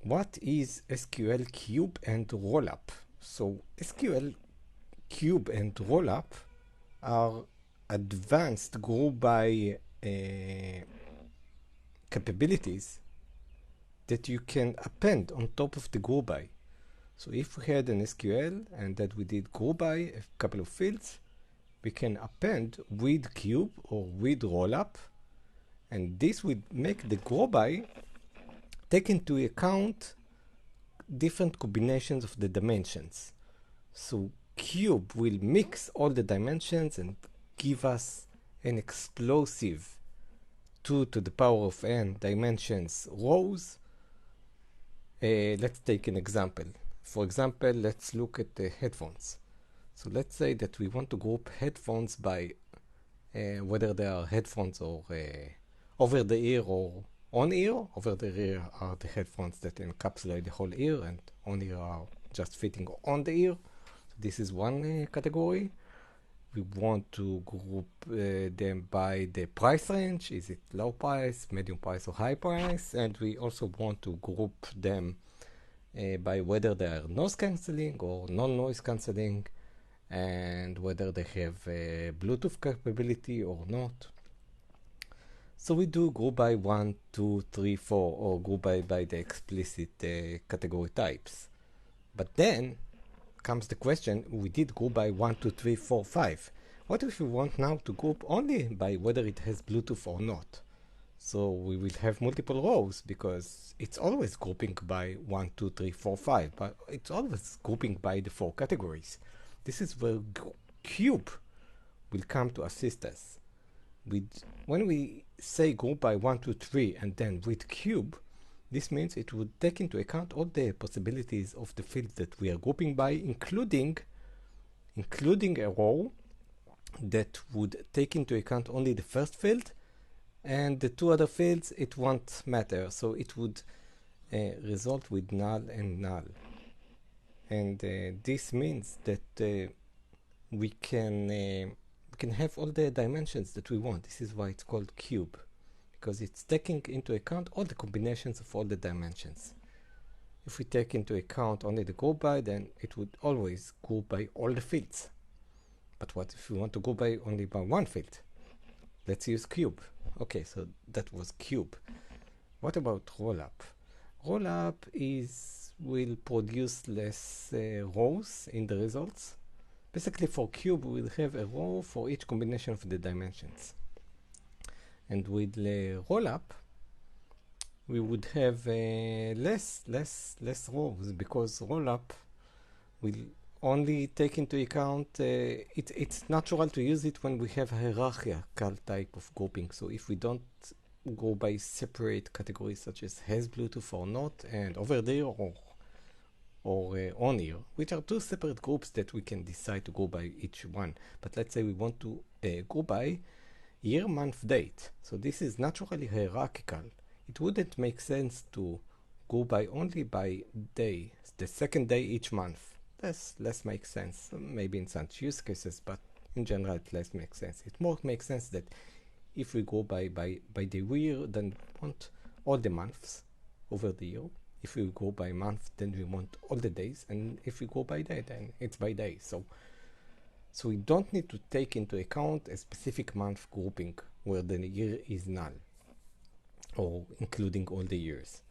what is SQL Cube and Rollup? So SQL Cube and Rollup are advanced group by capabilities that you can append on top of the group by. So if we had an SQL and that we did group by a couple of fields, we can append with cube or with rollup, and this would make the group by take into account different combinations of the dimensions. So cube will mix all the dimensions and give us an explosive 2 to the power of n dimensions rows. Let's take an example. For example, let's look at the headphones. So let's say that we want to group headphones by whether they are headphones or over the ear or on ear. Over the ear are the headphones that encapsulate the whole ear, and on ear are just fitting on the ear. So this is one category. We want to group them by the price range. Is it low price, medium price, or high price? And we also want to group them by whether they are noise cancelling or non-noise cancelling, and whether they have Bluetooth capability or not. So we do group by 1, 2, 3, 4, or group by the explicit category types. But then comes the question, we did group by 1, 2, 3, 4, 5. What if we want now to group only by whether it has Bluetooth or not? So we will have multiple rows because it's always grouping by 1, 2, 3, 4, 5, but it's always grouping by the 4 categories. This is where cube will come to assist us. When we say group by 1, 2, 3 and then with cube, this means it would take into account all the possibilities of the fields that we are grouping by, including a row that would take into account only the first field, and the 2 other fields it won't matter, so it would result with null and null. And this means that we can have all the dimensions that we want. This is why it's called cube, because it's taking into account all the combinations of all the dimensions. If we take into account only the group by, then it would always group by all the fields. But what if we want to go by only by one field? Let's use cube. Okay, so that was cube. What about rollup? Rollup will produce less rows in the results. Basically, for cube, we'll have a row for each combination of the dimensions. And with rollup, we would have less rows, because rollup will only take into account, it's natural to use it when we have hierarchical type of grouping. So if we don't go by separate categories such as has Bluetooth or not, and over there or on here, which are 2 separate groups that we can decide to go by each one. But let's say we want to go by year, month, date. So this is naturally hierarchical. It wouldn't make sense to go by only by day, the second day each month. This less makes sense, maybe in some use cases, but in general it less makes sense. It more makes sense that if we go by the year, then we want all the months over the year. If we go by month, then we want all the days, and if we go by day, then it's by day. So we don't need to take into account a specific month grouping where the year is null, or including all the years.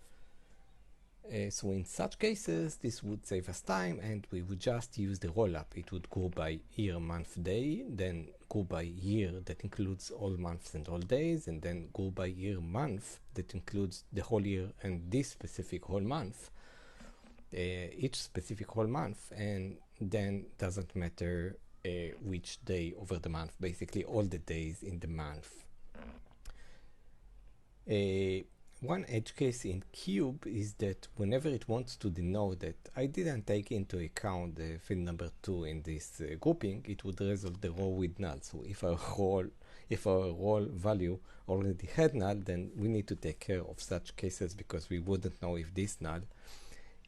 So in such cases, this would save us time, and we would just use the rollup. It would go by year, month, day, then go by year that includes all months and all days, and then go by year, month that includes the whole year and this specific whole month, each specific whole month, and then doesn't matter which day over the month, basically all the days in the month. One edge case in cube is that whenever it wants to denote that I didn't take into account the field number 2 in this grouping, it would result the row with null. So if our row value already had null, then we need to take care of such cases, because we wouldn't know if this null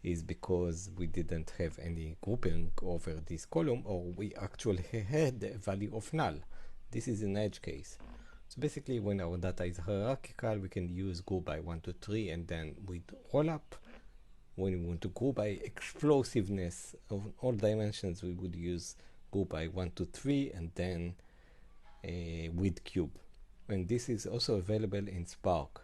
is because we didn't have any grouping over this column, or we actually had a value of null. This is an edge case. So basically, when our data is hierarchical, we can use go by 1, 2, 3, and then with rollup, when we want to group by explosiveness of all dimensions, we would use group by 1, 2, 3, and then with cube. And this is also available in Spark.